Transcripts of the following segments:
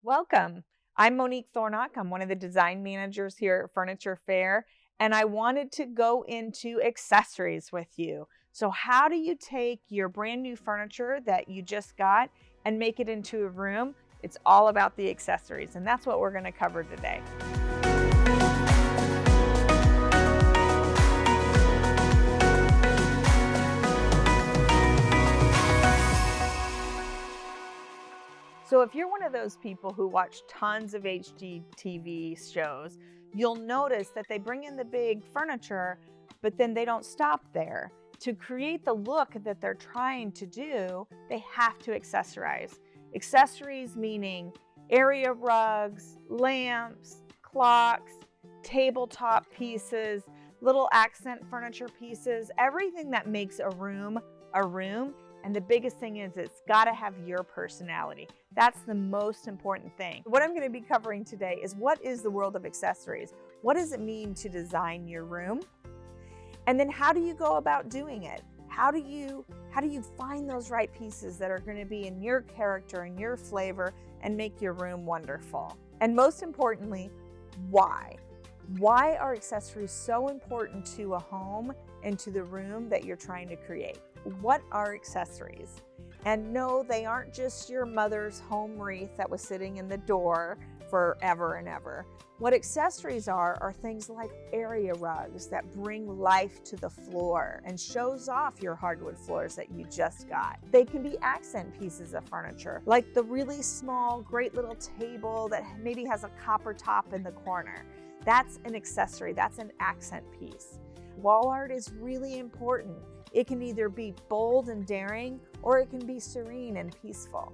Welcome. I'm Monique Thornock. I'm one of the design managers here at Furniture Fair, and I wanted to go into accessories with you. So how do you take your brand new furniture that you just got and make it into a room? It's all about the accessories, and that's what we're going to cover today. So if you're one of those people who watch tons of HGTV shows, you'll notice that they bring in the big furniture, but then they don't stop there. To create the look that they're trying to do, they have to accessorize. Accessories meaning area rugs, lamps, clocks, tabletop pieces, little accent furniture pieces, everything that makes a room a room. And the biggest thing is it's got to have your personality. That's the most important thing. What I'm going to be covering today is what is the world of accessories? What does it mean to design your room? And then how do you go about doing it? How do you find those right pieces that are going to be in your character and your flavor and make your room wonderful? And most importantly, why? Why are accessories so important to a home and to the room that you're trying to create? What are accessories? And no, they aren't just your mother's home wreath that was sitting in the door forever and ever. What accessories are things like area rugs that bring life to the floor and shows off your hardwood floors that you just got. They can be accent pieces of furniture, like the really small, great little table that maybe has a copper top in the corner. That's an accessory, that's an accent piece. Wall art is really important. It can either be bold and daring, or it can be serene and peaceful.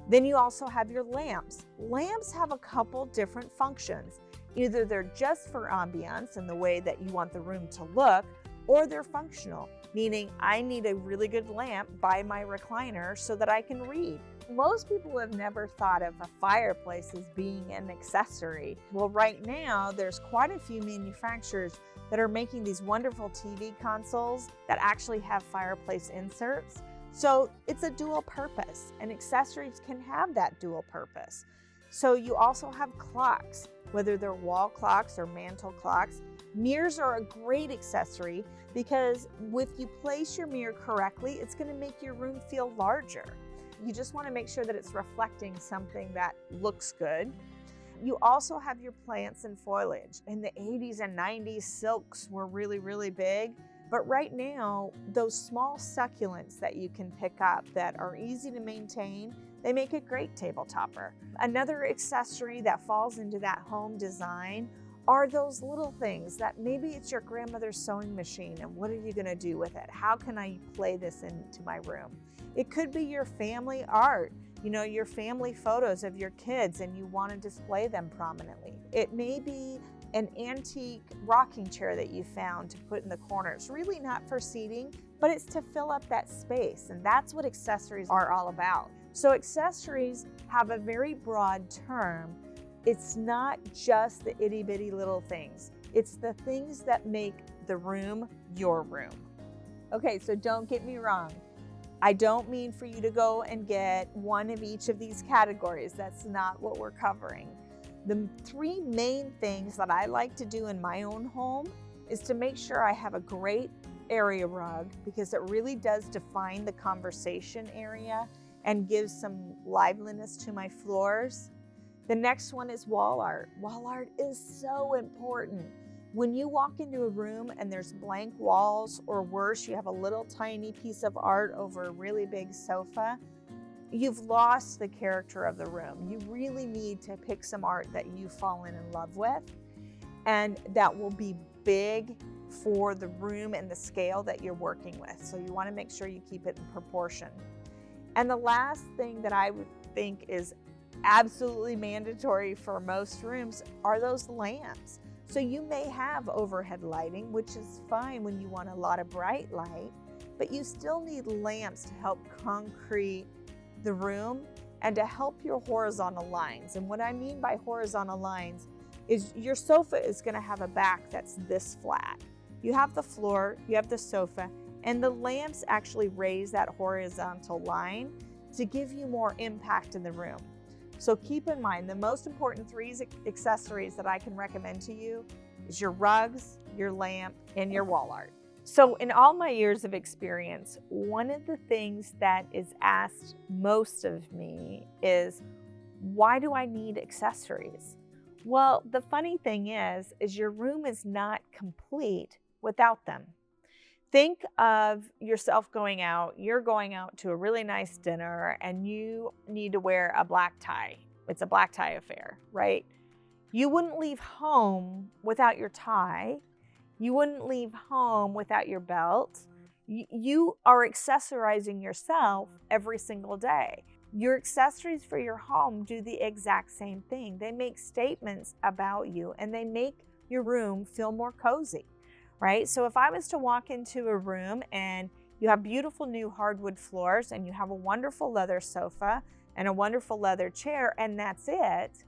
Then you also have your lamps. Lamps have a couple different functions. Either they're just for ambiance and the way that you want the room to look, or they're functional, meaning I need a really good lamp by my recliner so that I can read. Most people have never thought of a fireplace as being an accessory. Well, right now, there's quite a few manufacturers that are making these wonderful TV consoles that actually have fireplace inserts. So it's a dual purpose, and accessories can have that dual purpose. So you also have clocks, whether they're wall clocks or mantle clocks. Mirrors are a great accessory because if you place your mirror correctly, it's going to make your room feel larger. You just want to make sure that it's reflecting something that looks good. You also have your plants and foliage. In the 80s and 90s, silks were really, really big. But right now, those small succulents that you can pick up that are easy to maintain, they make a great table topper. Another accessory that falls into that home design are those little things that maybe it's your grandmother's sewing machine, and what are you going to do with it? How can I play this into my room? It could be your family art, your family photos of your kids, and you want to display them prominently. It may be an antique rocking chair that you found to put in the corner. It's really not for seating, but it's to fill up that space, and that's what accessories are all about. So accessories have a very broad term. It's not just the itty bitty little things. It's the things that make the room your room. Okay, so don't get me wrong. I don't mean for you to go and get one of each of these categories. That's not what we're covering. The three main things that I like to do in my own home is to make sure I have a great area rug, because it really does define the conversation area and gives some liveliness to my floors. The next one is wall art. Wall art is so important. When you walk into a room and there's blank walls, or worse, you have a little tiny piece of art over a really big sofa, you've lost the character of the room. You really need to pick some art that you fall in love with, and that will be big for the room and the scale that you're working with. So you want to make sure you keep it in proportion. And the last thing that I would think is absolutely mandatory for most rooms are those lamps. So you may have overhead lighting, which is fine when you want a lot of bright light, but you still need lamps to help concrete the room and to help your horizontal lines. And what I mean by horizontal lines is your sofa is going to have a back that's this flat. You have the floor, you have the sofa, and the lamps actually raise that horizontal line to give you more impact in the room. So keep in mind, the most important three accessories that I can recommend to you is your rugs, your lamp, and your wall art. So in all my years of experience, one of the things that is asked most of me is, why do I need accessories? Well, the funny thing is your room is not complete without them. Think of yourself going out, you're going out to a really nice dinner and you need to wear a black tie. It's a black tie affair, right? You wouldn't leave home without your tie. You wouldn't leave home without your belt. You are accessorizing yourself every single day. Your accessories for your home do the exact same thing. They make statements about you and they make your room feel more cozy, right? So if I was to walk into a room and you have beautiful new hardwood floors and you have a wonderful leather sofa and a wonderful leather chair and that's it,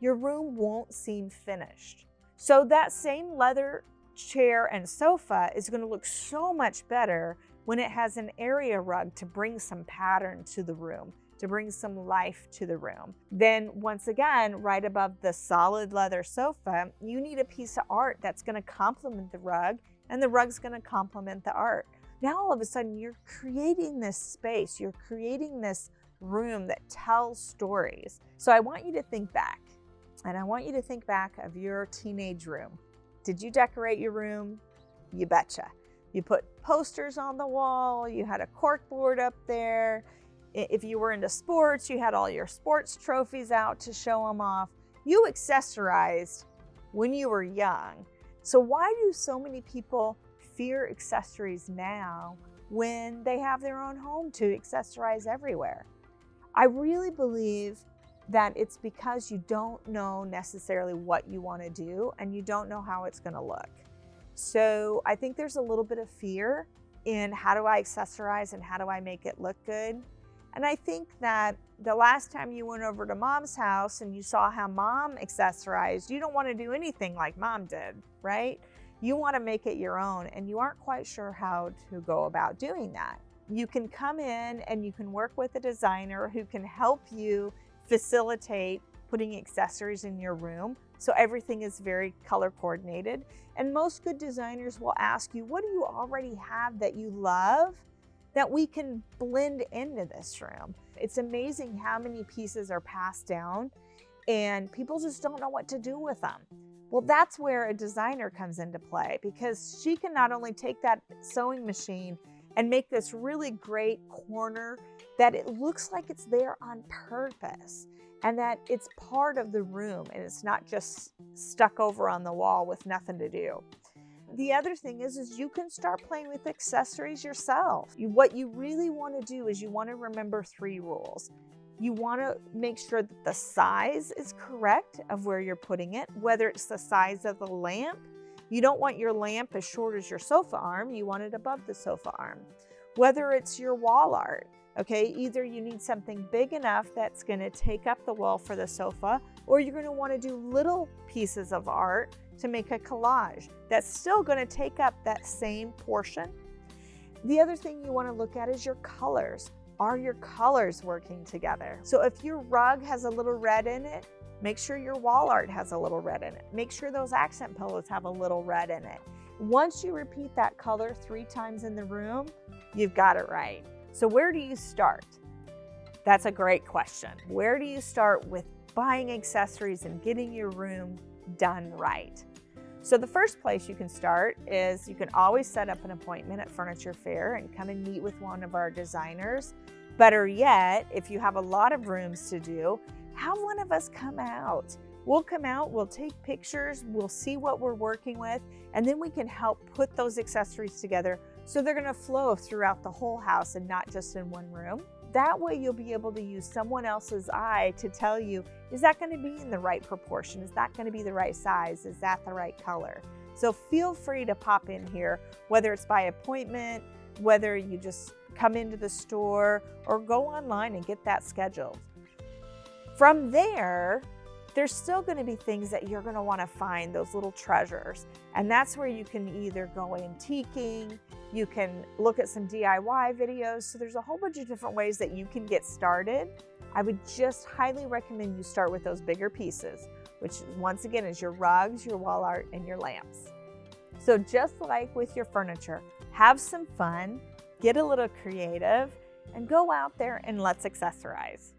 your room won't seem finished. So that same leather chair and sofa is going to look so much better when it has an area rug to bring some pattern to the room, to bring some life to the room. Then once again, right above the solid leather sofa, you need a piece of art that's going to complement the rug, and the rug's going to complement the art. Now all of a sudden you're creating this space, you're creating this room that tells stories. So I want you to think back, and I want you to think back of your teenage room. Did you decorate your room? You betcha. You put posters on the wall, you had a cork board up there. If you were into sports, you had all your sports trophies out to show them off. You accessorized when you were young. So why do so many people fear accessories now when they have their own home to accessorize everywhere? I really believe that it's because you don't know necessarily what you want to do and you don't know how it's going to look. So I think there's a little bit of fear in how do I accessorize and how do I make it look good. And I think that the last time you went over to mom's house and you saw how mom accessorized, you don't want to do anything like mom did, right? You want to make it your own and you aren't quite sure how to go about doing that. You can come in and you can work with a designer who can help you facilitate putting accessories in your room so everything is very color coordinated. And most good designers will ask you, what do you already have that you love that we can blend into this room? It's amazing how many pieces are passed down and people just don't know what to do with them. Well, that's where a designer comes into play, because she can not only take that sewing machine and make this really great corner that it looks like it's there on purpose and that it's part of the room and it's not just stuck over on the wall with nothing to do. The other thing is you can start playing with accessories yourself. What you really want to do is you want to remember 3 rules. You want to make sure that the size is correct of where you're putting it, whether it's the size of the lamp. You don't want your lamp as short as your sofa arm. You want it above the sofa arm. Whether it's your wall art, okay, either you need something big enough that's going to take up the wall for the sofa, or you're going to want to do little pieces of art to make a collage that's still going to take up that same portion. The other thing you want to look at is your colors. Are your colors working together? So if your rug has a little red in it, make sure your wall art has a little red in it. Make sure those accent pillows have a little red in it. Once you repeat that color 3 times in the room, you've got it right. So where do you start? That's a great question. Where do you start with buying accessories and getting your room done right? So the first place you can start is you can always set up an appointment at Furniture Fair and come and meet with one of our designers. Better yet, if you have a lot of rooms to do, have one of us come out. We'll come out, we'll take pictures, we'll see what we're working with, and then we can help put those accessories together so they're going to flow throughout the whole house and not just in one room. That way you'll be able to use someone else's eye to tell you, is that going to be in the right proportion? Is that going to be the right size? Is that the right color? So feel free to pop in here, whether it's by appointment, whether you just come into the store or go online and get that scheduled. From there, there's still going to be things that you're going to want to find, those little treasures. And that's where you can either go antiquing, you can look at some DIY videos. So there's a whole bunch of different ways that you can get started. I would just highly recommend you start with those bigger pieces, which once again is your rugs, your wall art, and your lamps. So just like with your furniture, have some fun, get a little creative, and go out there and let's accessorize.